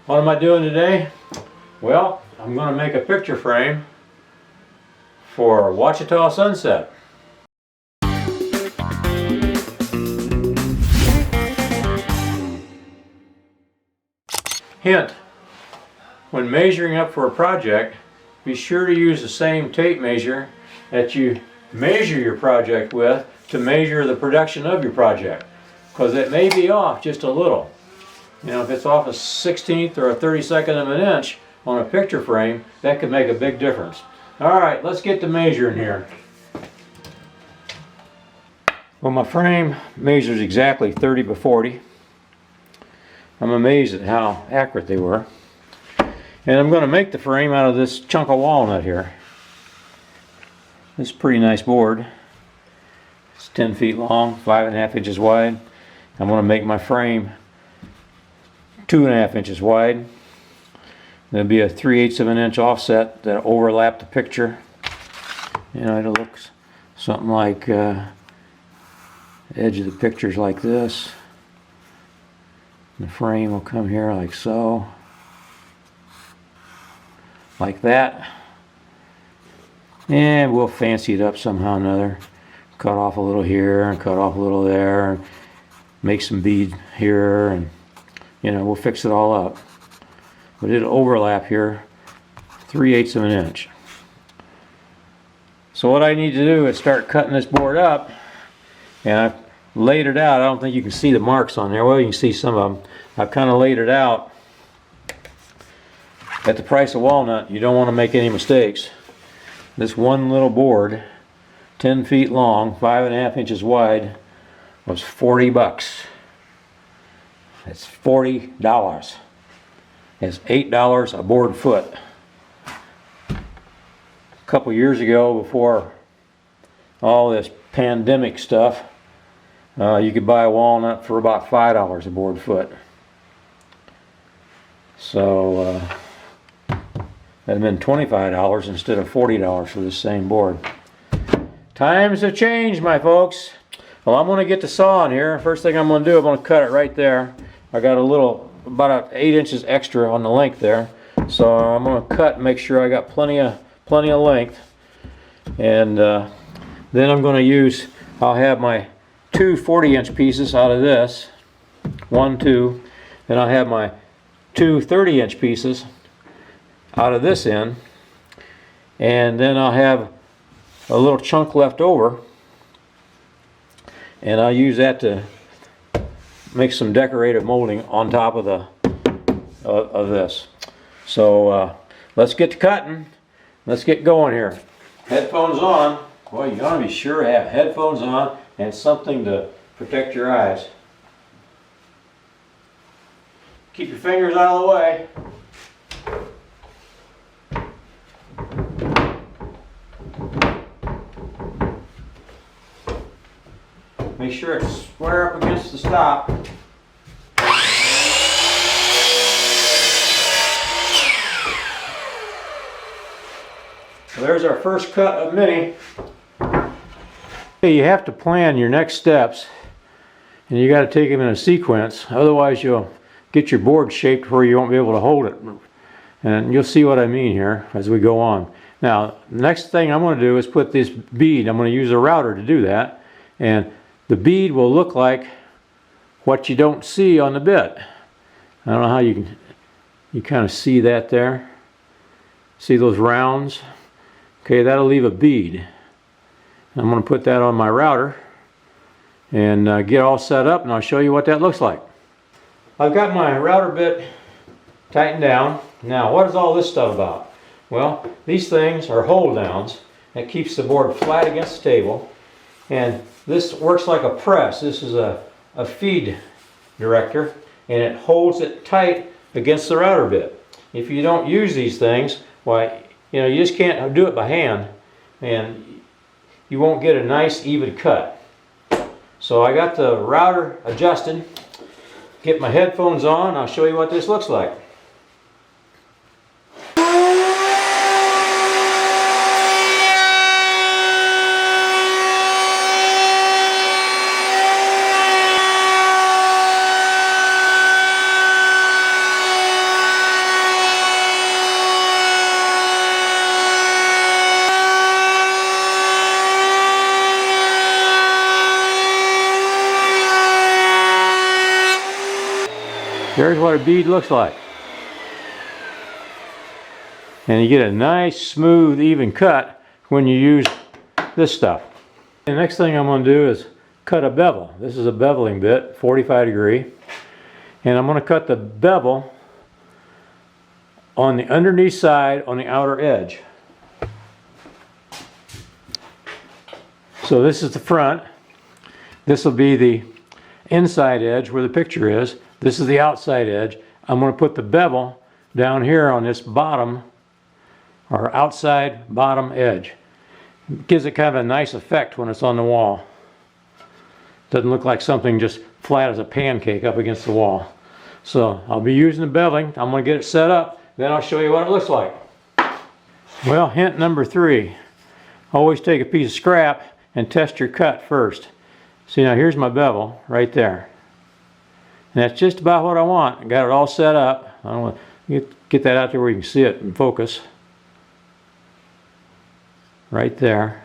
What am I doing today? Well, I'm going to make a picture frame for Ouachita Sunset. Hint: when measuring up for a project, be sure to use the same tape measure that you measure your project with to measure the production of your project, because it may be off just a little. You know, if it's off a 1/16th or a 32nd of an inch on a picture frame, that could make a big difference. All right, let's get to measuring here. Well, my frame measures exactly 30 by 40. I'm amazed at how accurate they were. And I'm going to make the frame out of this chunk of walnut here. This is a pretty nice board. It's 10 feet long, 5.5 inches wide. I'm going to make my frame 2.5 inches wide. There'll be a 3/8 of an inch offset that overlap the picture. You know, it looks something like the edge of the picture's like this. The frame will come here like so, like that, and we'll fancy it up somehow or another. Cut off a little here and cut off a little there, and make some bead here, and you know, we'll fix it all up. But it'll overlap here 3/8 of an inch. So what I need to do is start cutting this board up, and I've laid it out. I don't think you can see the marks on there. Well, you can see some of them. I've kind of laid it out. At the price of walnut, you don't want to make any mistakes. This one little board, 10 feet long, 5.5 inches wide, was 40 bucks. It's $40. It's $8 a board foot. A couple years ago, before all this pandemic stuff, you could buy a walnut for about $5 a board foot. So that'd have been $25 instead of $40 for this same board. Times have changed, my folks. Well, I'm going to get the saw in here. First thing I'm going to do, I'm going to cut it right there. I got a little, about 8 inches extra on the length there. So I'm going to cut and make sure I got plenty of length. And then I'm going to use, I'll have my two 40-inch pieces out of this. 1, 2. Then I'll have my two 30-inch pieces out of this end. And then I'll have a little chunk left over. And I'll use that to make some decorative molding on top of the of this. So let's get to cutting. Let's get going here. Headphones on. Boy, you ought to be sure to have headphones on and something to protect your eyes. Keep your fingers out of the way. Make sure it's square up against the stop. So there's our first cut of many. You have to plan your next steps, and you got to take them in a sequence. Otherwise, you'll get your board shaped where you won't be able to hold it. And you'll see what I mean here as we go on. Now, the next thing I'm going to do is put this bead. I'm going to use a router to do that, and the bead will look like what you don't see on the bit. I don't know how you kind of see that there. See those rounds? Okay, that'll leave a bead. I'm going to put that on my router and get all set up, and I'll show you what that looks like. I've got my router bit tightened down. Now, what is all this stuff about? Well, these things are hold downs that keeps the board flat against the table, and this works like a press. This is a feed director, and it holds it tight against the router bit. If you don't use these things, why, you know, you just can't do it by hand, and you won't get a nice even cut. So I got the router adjusted. Get my headphones on. I'll show you what this looks like. There's what a bead looks like. And you get a nice, smooth, even cut when you use this stuff. The next thing I'm going to do is cut a bevel. This is a beveling bit, 45 degree. And I'm going to cut the bevel on the underneath side on the outer edge. So this is the front. This will be the inside edge where the picture is. This is the outside edge. I'm going to put the bevel down here on this bottom or outside bottom edge. It gives it kind of a nice effect when it's on the wall. Doesn't look like something just flat as a pancake up against the wall. So I'll be using the beveling. I'm going to get it set up, then I'll show you what it looks like. Well, hint number 3. Always take a piece of scrap and test your cut first. See, now here's my bevel right there. And that's just about what I want. I got it all set up. I don't want to get that out there where you can see it in focus. Right there.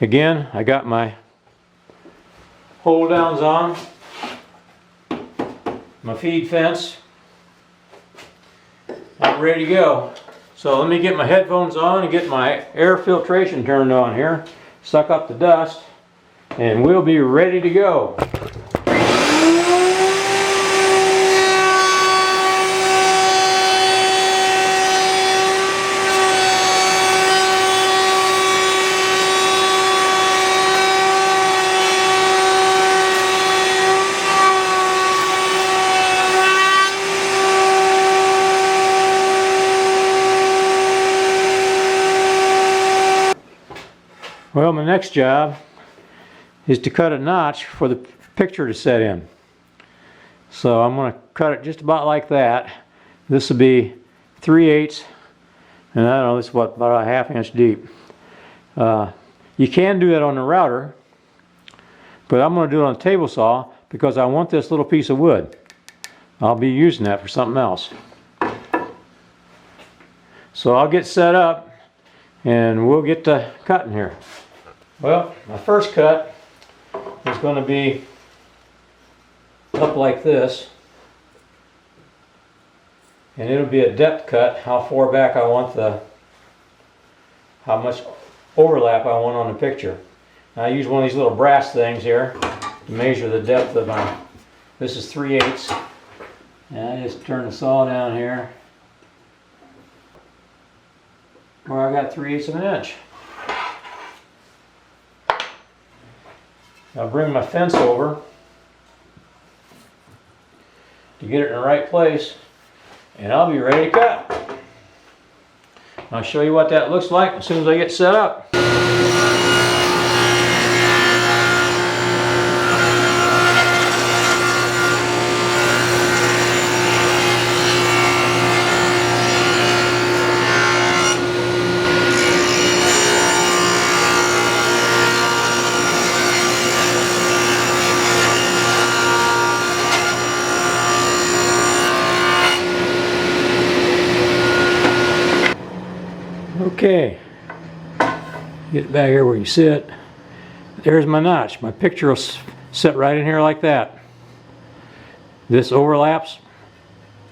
Again, I got my hold downs on, my feed fence. I'm ready to go. So let me get my headphones on and get my air filtration turned on here, suck up the dust, and we'll be ready to go. Well, my next job is to cut a notch for the picture to set in. So I'm going to cut it just about like that. This will be 3/8, and I don't know, this is what, about a 1/2 inch deep. You can do that on the router, but I'm going to do it on a table saw because I want this little piece of wood. I'll be using that for something else. So I'll get set up and we'll get to cutting here. Well, my first cut is going to be up like this, and it'll be a depth cut, how far back I want how much overlap I want on the picture. And I use one of these little brass things here to measure the depth of this is 3/8, and I just turn the saw down here where I got 3/8 of an inch. I'll bring my fence over to get it in the right place, and I'll be ready to cut. I'll show you what that looks like as soon as I get set up. Okay, get it back here where you sit. There's my notch. My picture will sit right in here like that. This overlaps.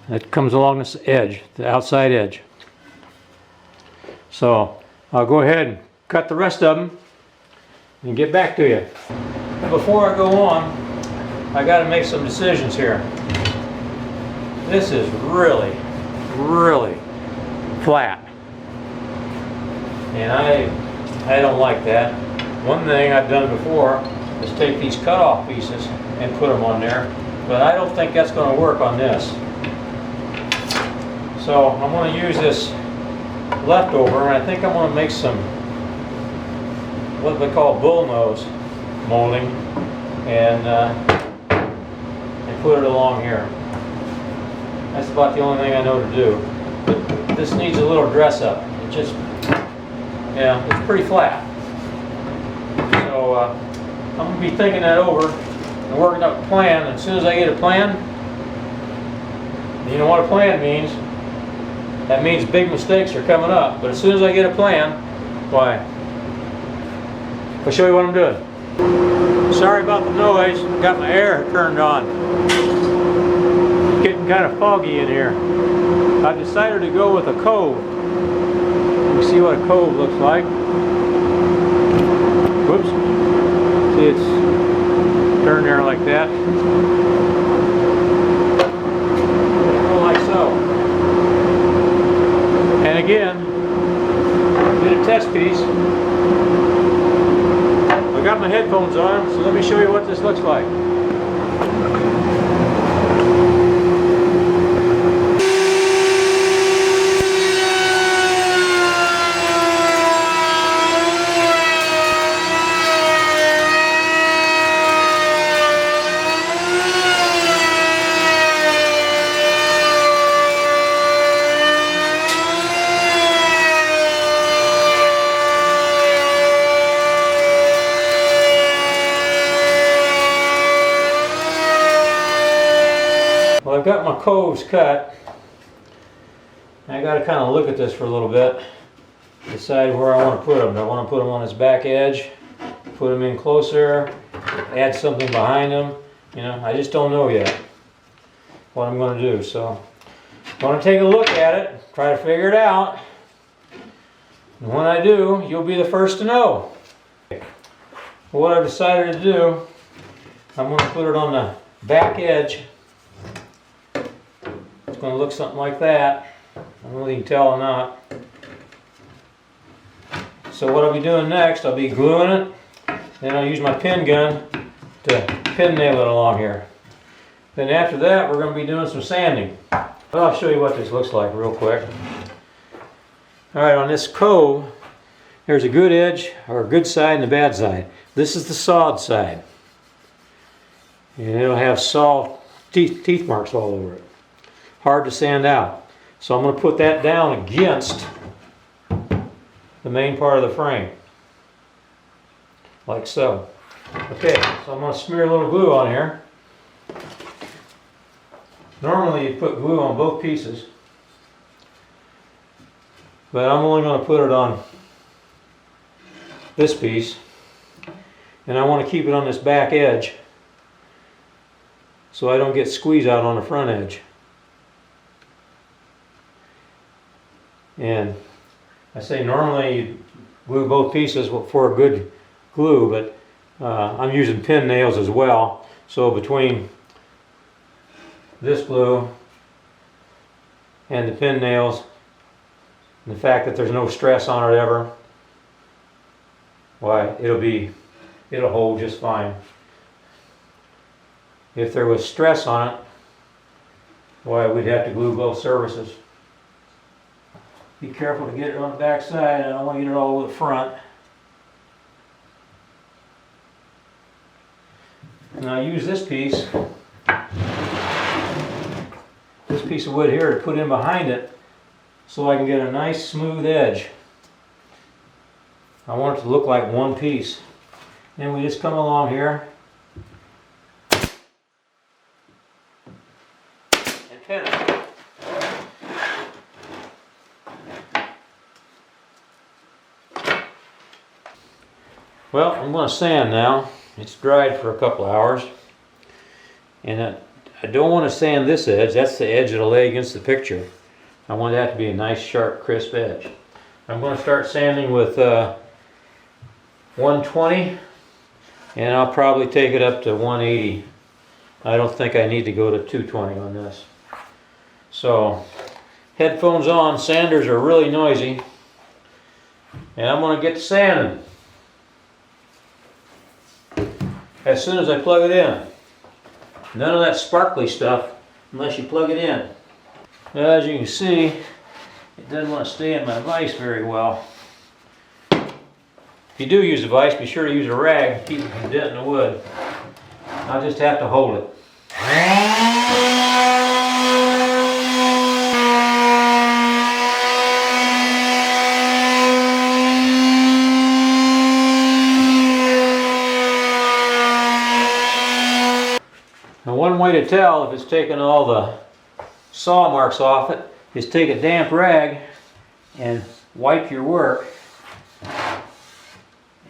That comes along this edge, the outside edge. So I'll go ahead and cut the rest of them and get back to you. Before I go on, I got to make some decisions here. This is really, really flat. And I don't like that. One thing I've done before is take these cut-off pieces and put them on there, but I don't think that's going to work on this. So I'm going to use this leftover, and I think I'm going to make some what they call bullnose molding and put it along here. That's about the only thing I know to do. But this needs a little dress up. It just, yeah, it's pretty flat. So I'm going to be thinking that over and working up a plan. And as soon as I get a plan, you know what a plan means? That means big mistakes are coming up. But as soon as I get a plan, why? I'll show you what I'm doing. Sorry about the noise. Got my air turned on. getting kind of foggy in here. I've decided to go with a cove. You see what a cove looks like. Whoops. See, it's turned there like that. Go like so. And again, did a test piece. I got my headphones on, so let me show you what this looks like. Well, I've got my coves cut. I got to kind of look at this for a little bit, decide where I want to put them. Do I want to put them on its back edge, put them in closer, add something behind them? You know, I just don't know yet what I'm going to do. So I'm going to take a look at it, try to figure it out. And when I do, you'll be the first to know. What I've decided to do, I'm going to put it on the back edge. It's going to look something like that. I don't know if you can tell or not. So what I'll be doing next, I'll be gluing it, then I'll use my pin gun to pin nail it along here. Then after that, we're going to be doing some sanding. Well, I'll show you what this looks like real quick. Alright, on this cove, there's a good edge, or a good side and a bad side. This is the sawed side. And it'll have saw teeth marks all over it. Hard to sand out. So I'm going to put that down against the main part of the frame. Like so. Okay, so I'm going to smear a little glue on here. Normally you put glue on both pieces. But I'm only going to put it on this piece. And I want to keep it on this back edge so I don't get squeezed out on the front edge. And I say normally you glue both pieces for a good glue, but I'm using pin nails as well. So between this glue and the pin nails, and the fact that there's no stress on it ever, why, it'll hold just fine. If there was stress on it, why, we'd have to glue both surfaces. Be careful to get it on the back side. I don't want to get it all over the front. And I use this piece of wood here to put in behind it so I can get a nice smooth edge. I want it to look like one piece. Then we just come along here and pin it. Well, I'm going to sand now. It's dried for a couple hours. And I don't want to sand this edge. That's the edge that'll lay against the picture. I want that to be a nice, sharp, crisp edge. I'm going to start sanding with 120. And I'll probably take it up to 180. I don't think I need to go to 220 on this. So, headphones on. Sanders are really noisy. And I'm going to get to sanding as soon as I plug it in. None of that sparkly stuff unless you plug it in. As you can see, it doesn't want to stay in my vise very well. If you do use a vise, be sure to use a rag to keep it from denting the wood. I'll just have to hold it. Now, one way to tell if it's taken all the saw marks off it is take a damp rag and wipe your work, and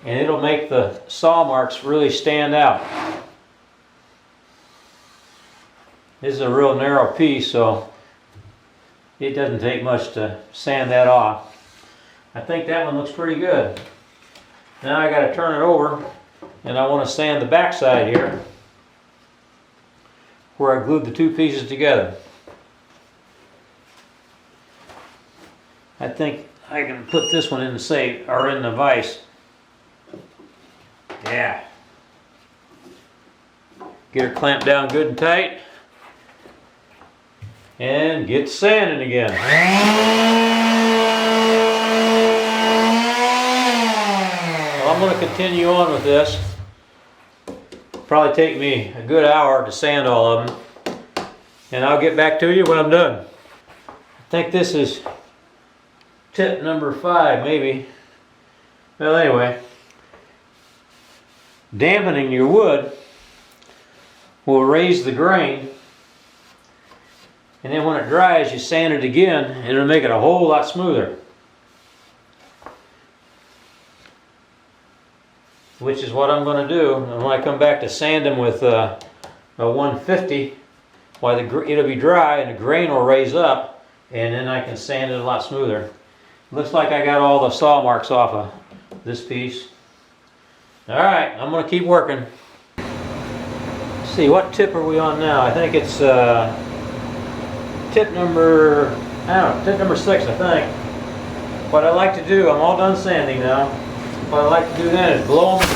it'll make the saw marks really stand out. This is a real narrow piece, so it doesn't take much to sand that off. I think that one looks pretty good. Now I got to turn it over, and I want to sand the back side here where I glued the two pieces together. I think I can put this one in the safe, or in the vise. Yeah. Get her clamped down good and tight. And get sanding again. Well, I'm going to continue on with this. Probably take me a good hour to sand all of them. And I'll get back to you when I'm done. I think this is tip number 5, maybe. Well, anyway, dampening your wood will raise the grain, and then when it dries, you sand it again, and it'll make it a whole lot smoother. Which is what I'm going to do. And when I come back to sand them with a 150, it'll be dry and the grain will raise up, and then I can sand it a lot smoother. Looks like I got all the saw marks off of this piece. Alright, I'm going to keep working. Let's see, what tip are we on now? I think it's tip number, tip number 6, I think. What I like to do, I'm all done sanding now. What I like to do then is blow them.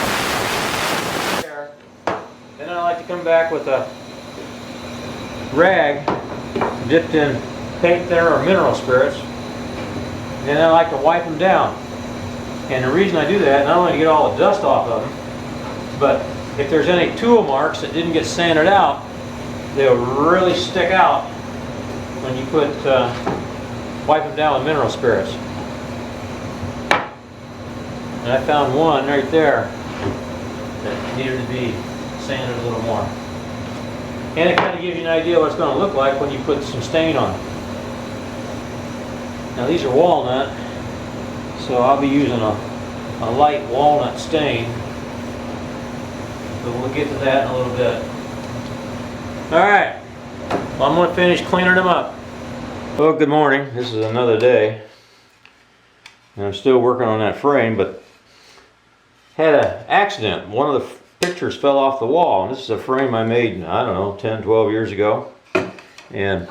Then I like to come back with a rag dipped in paint thinner or mineral spirits. And then I like to wipe them down. And the reason I do that, not only to get all the dust off of them, but if there's any tool marks that didn't get sanded out, they'll really stick out when you wipe them down with mineral spirits. And I found one right there that needed to be sanded a little more. And it kind of gives you an idea what it's going to look like when you put some stain on it. Now these are walnut, so I'll be using a light walnut stain. But we'll get to that in a little bit. Alright, well, I'm going to finish cleaning them up. Well, good morning. This is another day. And I'm still working on that frame, but had an accident. One of the pictures fell off the wall. And this is a frame I made, I don't know, 10, 12 years ago. And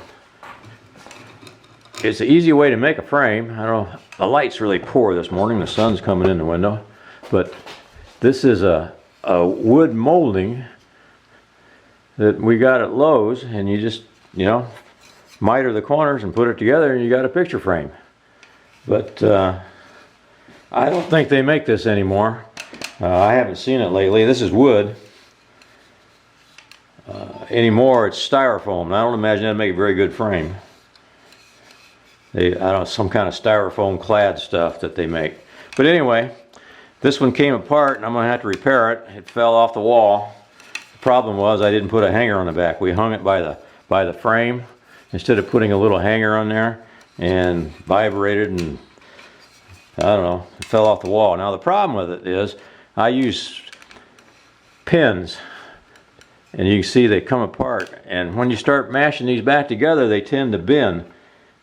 it's an easy way to make a frame. I don't know, the light's really poor this morning. The sun's coming in the window. But this is a wood molding that we got at Lowe's, and you just, miter the corners and put it together and you got a picture frame. But I don't think they make this anymore. I haven't seen it lately. This is wood. Anymore it's styrofoam, and I don't imagine that'd make a very good frame. I don't know, some kind of styrofoam clad stuff that they make. But anyway, this one came apart and I'm going to have to repair it. It fell off the wall. The problem was I didn't put a hanger on the back. We hung it by the frame instead of putting a little hanger on there, and vibrated, and I don't know, it fell off the wall. Now the problem with it is I use pins, and you can see they come apart, and when you start mashing these back together they tend to bend.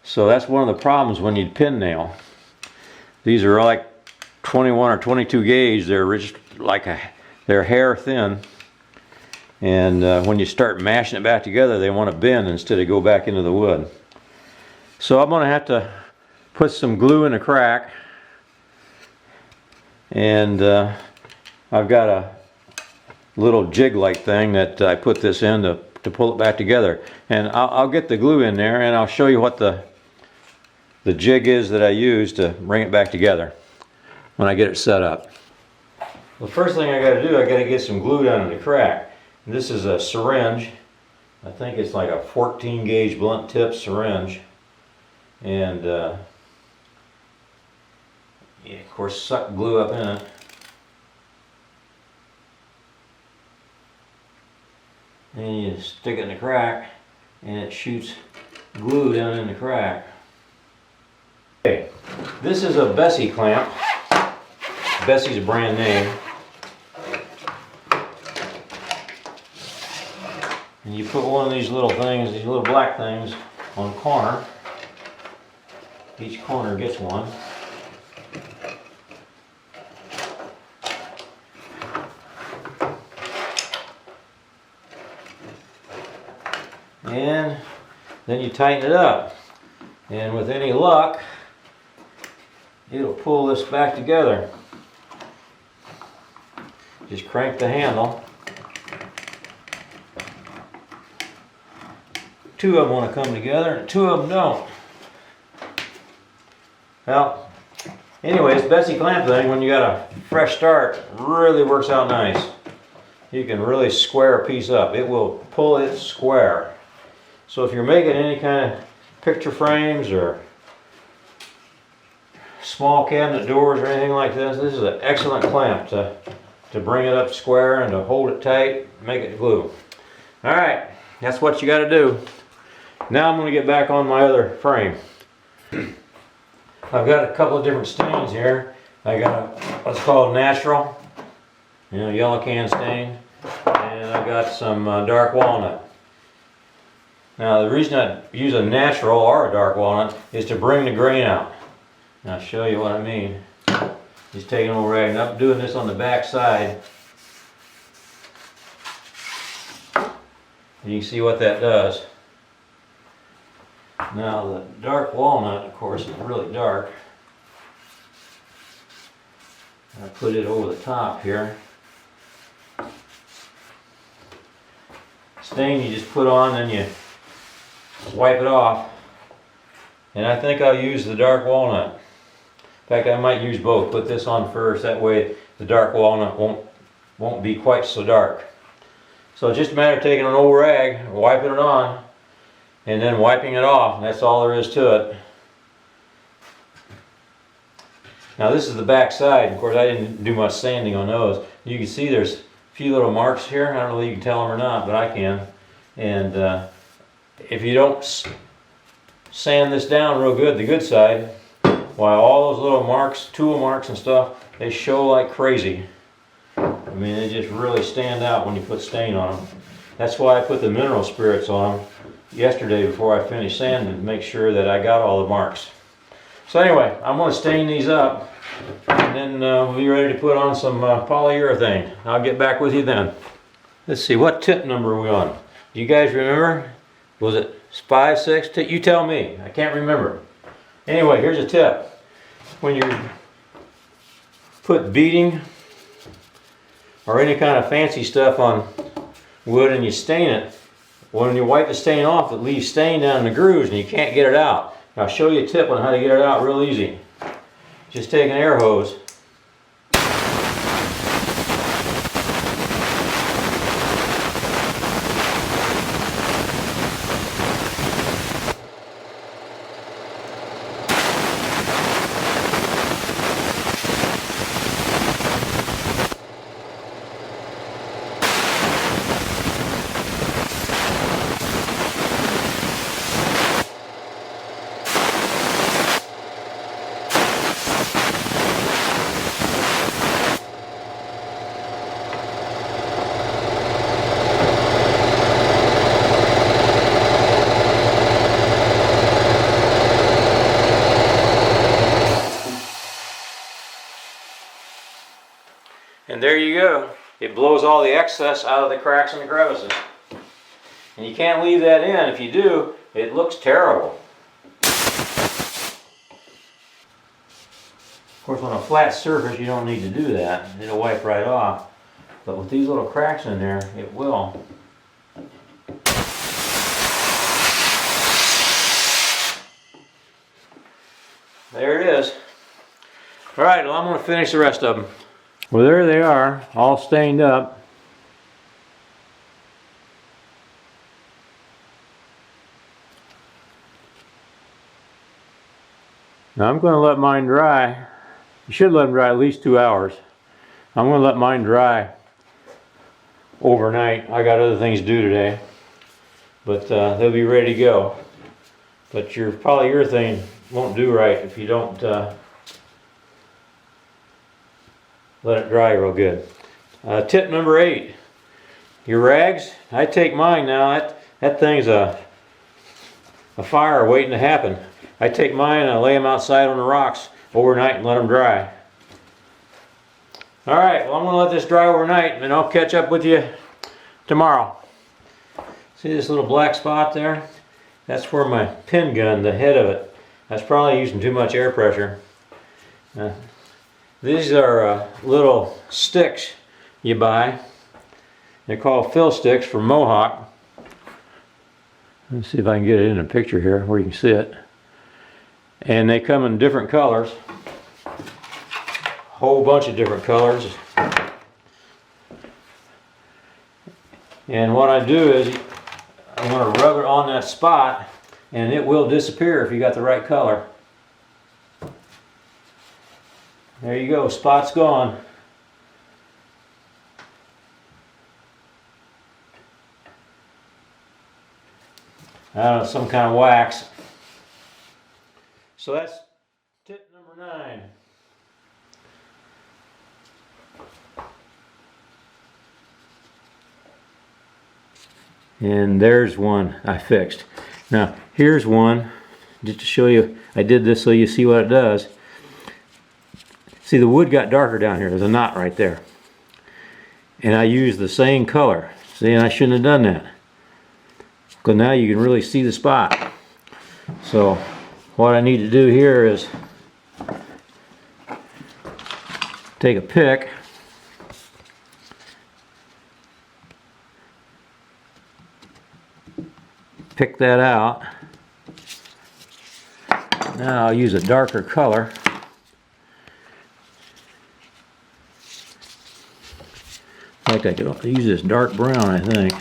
So that's one of the problems when you pin nail. These are like 21 or 22 gauge. They're just like they're hair thin, and when you start mashing it back together they want to bend instead of go back into the wood. So I'm going to have to put some glue in a crack, and I've got a little jig-like thing that I put this in to pull it back together. And I'll get the glue in there, and I'll show you what the jig is that I use to bring it back together when I get it set up. The first thing I got to do, I got to get some glue down in the crack. And this is a syringe. I think it's like a 14 gauge blunt tip syringe. And yeah, of course, suck glue up in it. And you stick it in the crack, and it shoots glue down in the crack. Okay, this is a Bessey clamp. Bessey's a brand name. And you put one of these little things, these little black things, on the corner. Each corner gets one. And then you tighten it up. And with any luck, it'll pull this back together. Just crank the handle. Two of them want to come together and two of them don't. Well, anyways, Betsy clamp thing, when you got a fresh start, really works out nice. You can really square a piece up. It will pull it square. So if you're making any kind of picture frames or small cabinet doors or anything like this, this is an excellent clamp to bring it up square and to hold it tight, make it glue. Alright, that's what you got to do. Now I'm going to get back on my other frame. I've got a couple of different stains here. I got what's called natural, yellow can stain, and I've got some dark walnut. Now the reason I use a natural or a dark walnut is to bring the grain out. And I'll show you what I mean. Just taking a little rag, and I'm doing this on the back side. And you can see what that does. Now the dark walnut, of course, is really dark. I put it over the top here. Stain you just put on, then you wipe it off. And I think I'll use the dark walnut. In fact, I might use both. Put this on first, that way the dark walnut won't be quite so dark. So it's just a matter of taking an old rag, wiping it on, and then wiping it off. That's all there is to it. Now this is the back side. Of course, I didn't do much sanding on those. You can see there's a few little marks here. I don't know if you can tell them or not, but I can. And if you don't sand this down real good, the good side, why all those little marks, tool marks and stuff, they show like crazy. I mean, they just really stand out when you put stain on them. That's why I put the mineral spirits on them yesterday before I finished sanding to make sure that I got all the marks. So anyway, I'm going to stain these up, and then we'll be ready to put on some polyurethane. I'll get back with you then. Let's see, what tip number are we on? Do you guys remember? Was it 5, 6? You tell me. I can't remember. Anyway, here's a tip. When you put beading or any kind of fancy stuff on wood and you stain it, when you wipe the stain off, it leaves stain down in the grooves and you can't get it out. I'll show you a tip on how to get it out real easy. Just take an air hose. And there you go. It blows all the excess out of the cracks and the crevices. And you can't leave that in. If you do, it looks terrible. Of course, on a flat surface, you don't need to do that. It'll wipe right off. But with these little cracks in there, it will. There it is. All right, well, I'm going to finish the rest of them. Well, there they are, all stained up. Now I'm going to let mine dry. You should let them dry at least 2 hours. I'm going to let mine dry overnight. I got other things to do today. But they'll be ready to go. But your polyurethane won't do right if you don't let it dry real good. Tip number 8. your rags. I take mine now. That thing's a fire waiting to happen. I take mine and I lay them outside on the rocks overnight and let them dry. All right, well, I'm gonna let this dry overnight and I'll catch up with you tomorrow. See this little black spot there? That's where my pin gun, the head of it, that's probably using too much air pressure. These are little sticks you buy. They're called fill sticks from Mohawk. Let's see if I can get it in a picture here where you can see it. And they come in different colors. Whole bunch of different colors. And what I do is I want to rub it on that spot and it will disappear if you got the right color. There you go, spot's gone. I don't know, some kind of wax. So that's tip number 9. And there's one I fixed. Now here's one, just to show you, I did this so you see what it does. See, the wood got darker down here. There's a knot right there. And I used the same color. See, and I shouldn't have done that. Because now you can really see the spot. So what I need to do here is take a pick, pick that out. Now I'll use a darker color. In fact, I could use this dark brown, I think.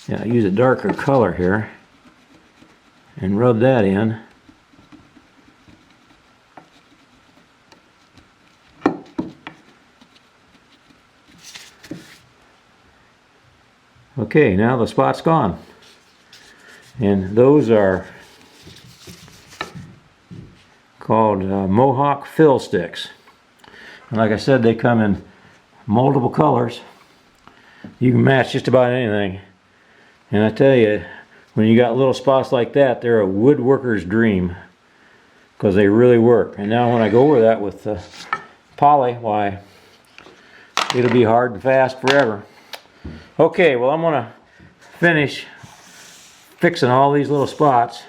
Yeah, I'll use a darker color here and rub that in. Okay, now the spot's gone. And those are called Mohawk fill sticks. And like I said, they come in multiple colors. You can match just about anything. And I tell you, when you got little spots like that, they're a woodworker's dream, because they really work. And now when I go over that with poly, why, it'll be hard and fast forever. Okay, well, I'm gonna finish fixing all these little spots.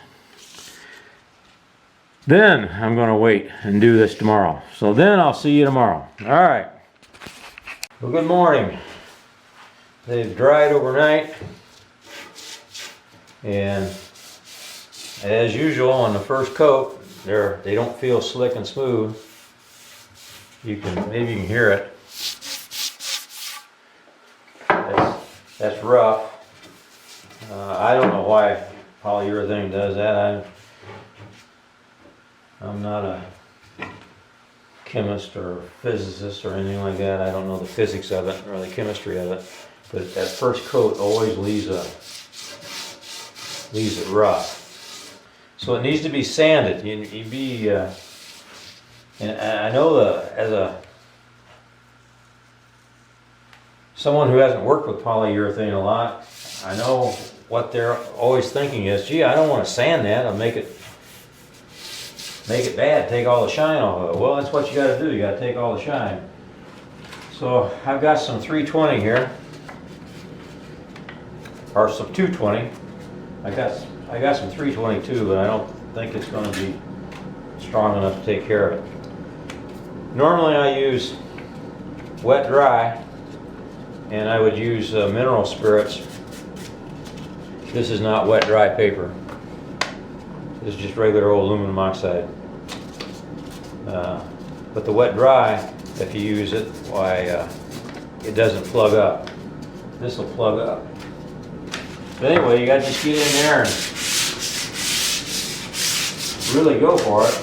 Then I'm gonna wait and do this tomorrow. So then I'll see you tomorrow. All right. Well, good morning. They've dried overnight. And as usual on the first coat, they don't feel slick and smooth. Maybe you can hear it. That's rough. I don't know why polyurethane does that. I'm not a chemist or physicist or anything like that. I don't know the physics of it or the chemistry of it. But that first coat always leaves it rough. So it needs to be sanded. And I know as someone who hasn't worked with polyurethane a lot, I know what they're always thinking is, gee, I don't want to sand that. I'll make it bad, take all the shine off of it. Well, that's what you got to do. You got to take all the shine. So I've got some 320 here, or some 220. I got some 322, but I don't think it's going to be strong enough to take care of it. Normally I use wet dry, and I would use mineral spirits. This is not wet dry paper. This is just regular old aluminum oxide. But the wet dry, if you use it, why it doesn't plug up. This will plug up. But anyway, you got to just get in there and really go for it.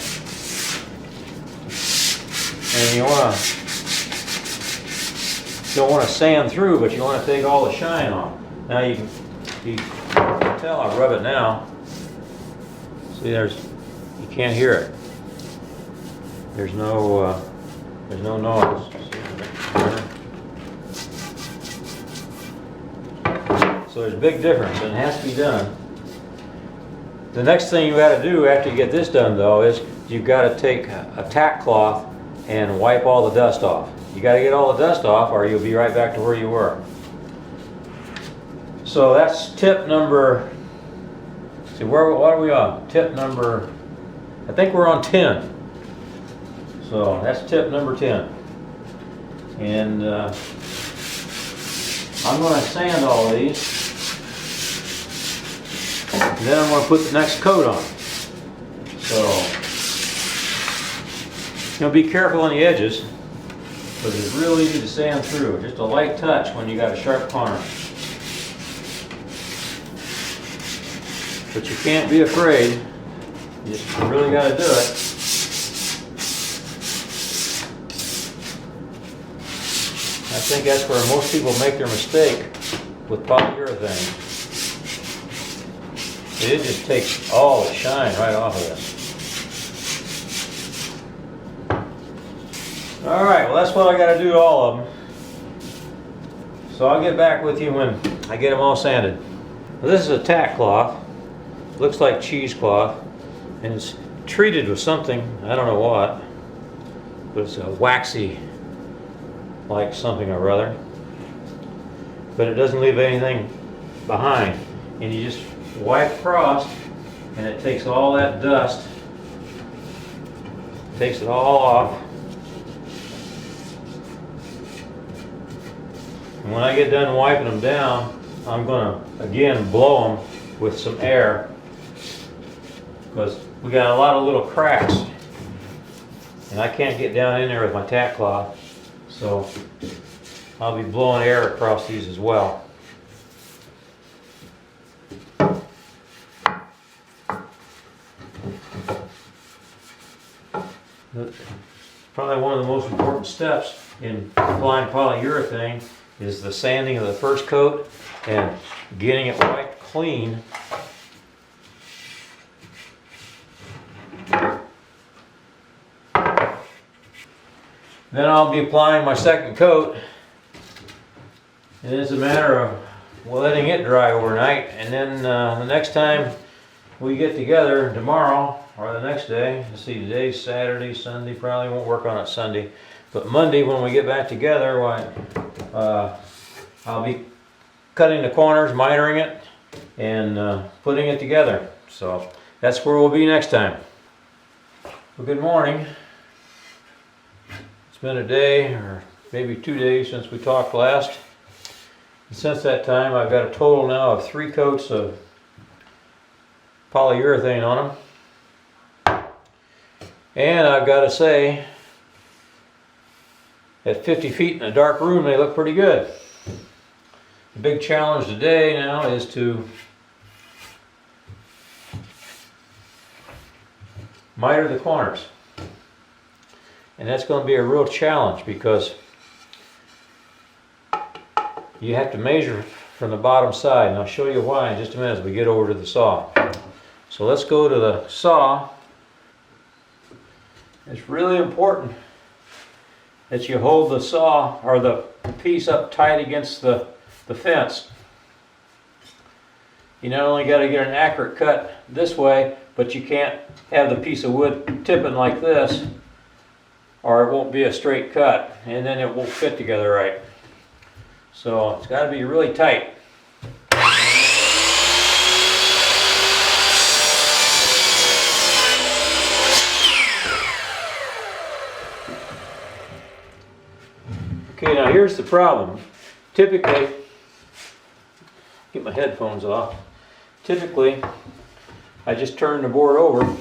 And you don't want to sand through, but you want to take all the shine off. Now you can tell. I rub it now. See, you can't hear it. There's no noise. So there's a big difference, and it has to be done. The next thing you got to do after you get this done, though, is you've got to take a tack cloth and wipe all the dust off. You got to get all the dust off, or you'll be right back to where you were. So that's tip number. See, what are we on? Tip number. I think we're on 10. So that's tip number 10. And I'm going to sand all of these. And then I'm going to put the next coat on. So, be careful on the edges, because it's really easy to sand through. Just a light touch when you got a sharp corner. But you can't be afraid. You just really got to do it. I think that's where most people make their mistake with polyurethane. It just takes all the shine right off of this. Alright, well that's what I got to do to all of them. So I'll get back with you when I get them all sanded. Well, this is a tack cloth. Looks like cheesecloth. And it's treated with something, I don't know what. But it's a waxy, like something or other. But it doesn't leave anything behind. And you just wipe across, and it takes all that dust, takes it all off. And when I get done wiping them down, I'm going to again blow them with some air, because we got a lot of little cracks and I can't get down in there with my tack cloth, so I'll be blowing air across these as well. Probably one of the most important steps in applying polyurethane is the sanding of the first coat and getting it wiped clean. Then I'll be applying my second coat, and it's a matter of letting it dry overnight, and then the next time we get together tomorrow or the next day, let's see, today's Saturday, Sunday, probably won't work on it Sunday, but Monday when we get back together, I'll be cutting the corners, mitering it, and putting it together. So that's where we'll be next time. Well, good morning. It's been a day or maybe 2 days since we talked last. And since that time, I've got a total now of 3 coats of polyurethane on them. And I've got to say, at 50 feet in a dark room, they look pretty good. The big challenge today now is to miter the corners. And that's going to be a real challenge because you have to measure from the bottom side. And I'll show you why in just a minute as we get over to the saw. So let's go to the saw. It's really important that you hold the saw or the piece up tight against the fence. You not only got to get an accurate cut this way, but you can't have the piece of wood tipping like this, or it won't be a straight cut, and then it won't fit together right. So it's got to be really tight. Okay, now here's the problem. Typically, get my headphones off. Typically, I just turn the board over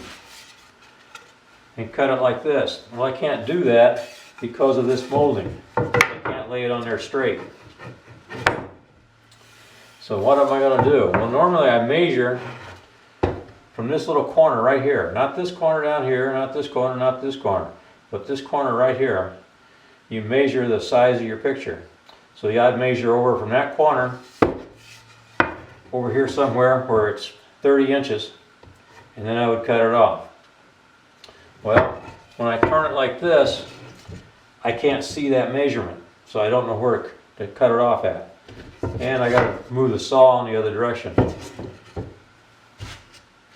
and cut it like this. Well, I can't do that because of this molding. I can't lay it on there straight. So what am I going to do? Well, normally I measure from this little corner right here. Not this corner down here, not this corner, not this corner, but this corner right here. You measure the size of your picture. So I'd measure over from that corner over here somewhere where it's 30 inches, and then I would cut it off. Well, when I turn it like this, I can't see that measurement, so I don't know where to cut it off at. And I got to move the saw in the other direction.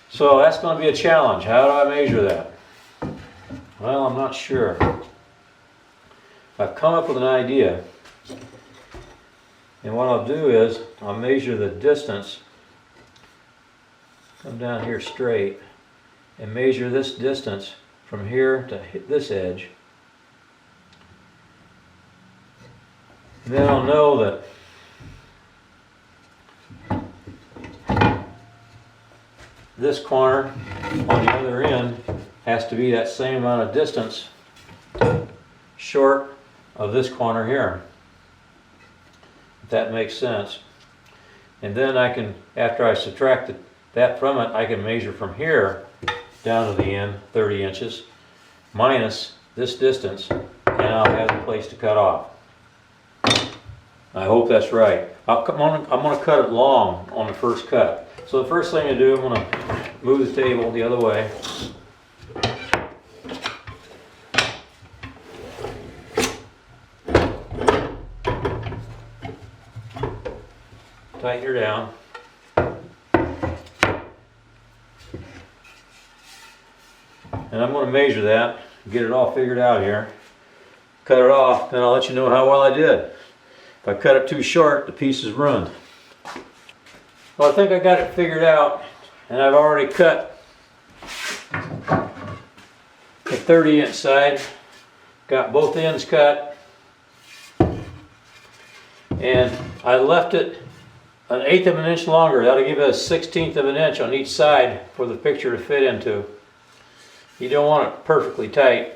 So that's going to be a challenge. How do I measure that? Well, I'm not sure. I've come up with an idea. And what I'll do is I'll measure the distance. Come down here straight and measure this distance from here to this edge. And then I'll know that this corner on the other end has to be that same amount of distance short of this corner here, if that makes sense. And then I can, after I subtract that from it, I can measure from here down to the end, 30 inches, minus this distance, and I'll have the place to cut off. I hope that's right. I'm going to cut it long on the first cut. So the first thing to do, I'm going to move the table the other way. Tighten her down. And I'm going to measure that, get it all figured out here. Cut it off, then I'll let you know how well I did. If I cut it too short, the piece is ruined. Well, I think I got it figured out, and I've already cut the 30-inch side, got both ends cut, and I left it 1/8 of an inch longer. That'll give it a 1/16 of an inch on each side for the picture to fit into. You don't want it perfectly tight.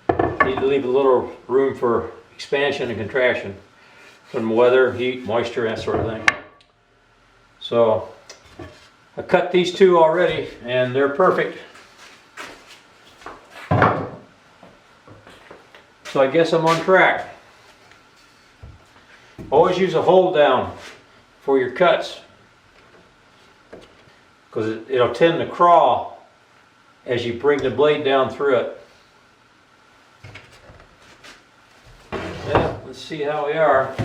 You need to leave a little room for expansion and contraction from weather, heat, moisture, that sort of thing. So I cut these two already and they're perfect. So I guess I'm on track. Always use a hold down for your cuts, because it'll tend to crawl as you bring the blade down through it. Yeah, let's see how we are.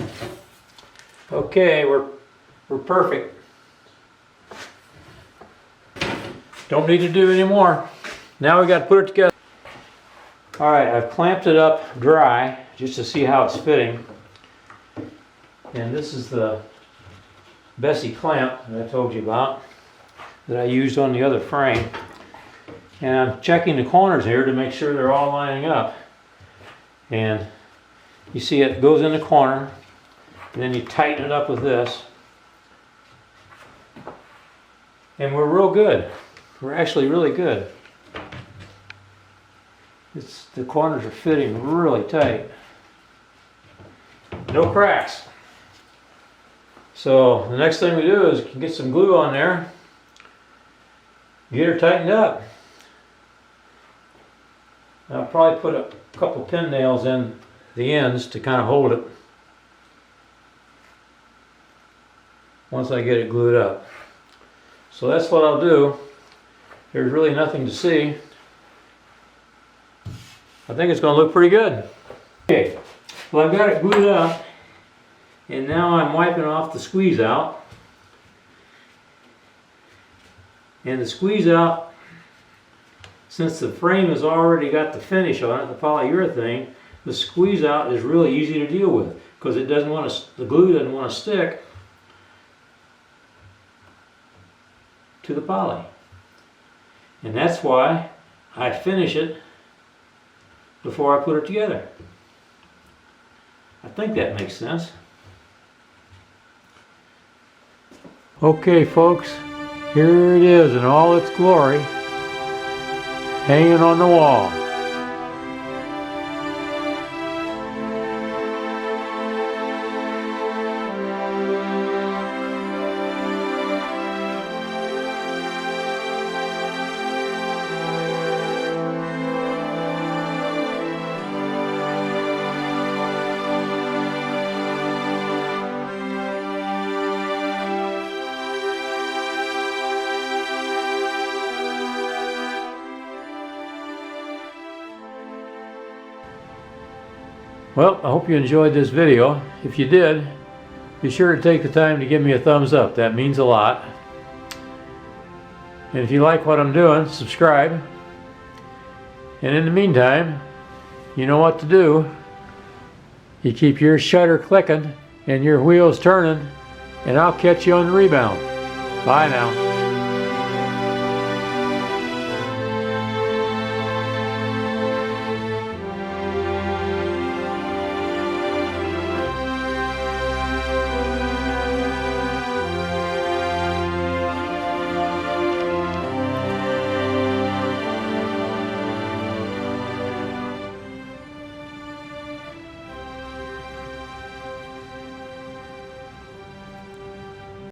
Okay, we're perfect. Don't need to do any more. Now we got to put it together. All right, I've clamped it up dry just to see how it's fitting. And this is the Bessey clamp that I told you about that I used on the other frame. And I'm checking the corners here to make sure they're all lining up. And you see it goes in the corner, and then you tighten it up with this. And we're real good. We're actually really good. The corners are fitting really tight. No cracks. So the next thing we do is get some glue on there, get her tightened up. I'll probably put a couple pin nails in the ends to kind of hold it once I get it glued up. So that's what I'll do. There's really nothing to see. I think it's going to look pretty good. Okay, well, I've got it glued up, and now I'm wiping off the squeeze out. And the squeeze out, since the frame has already got the finish on it, the polyurethane, the squeeze out is really easy to deal with because it doesn't want to, the glue doesn't want to stick to the poly. And that's why I finish it before I put it together. I think that makes sense. Okay, folks, here it is in all its glory, hanging on the wall. Well, I hope you enjoyed this video. If you did, be sure to take the time to give me a thumbs up. That means a lot. And if you like what I'm doing, subscribe. And in the meantime, you know what to do. You keep your shutter clicking and your wheels turning, and I'll catch you on the rebound. Bye now.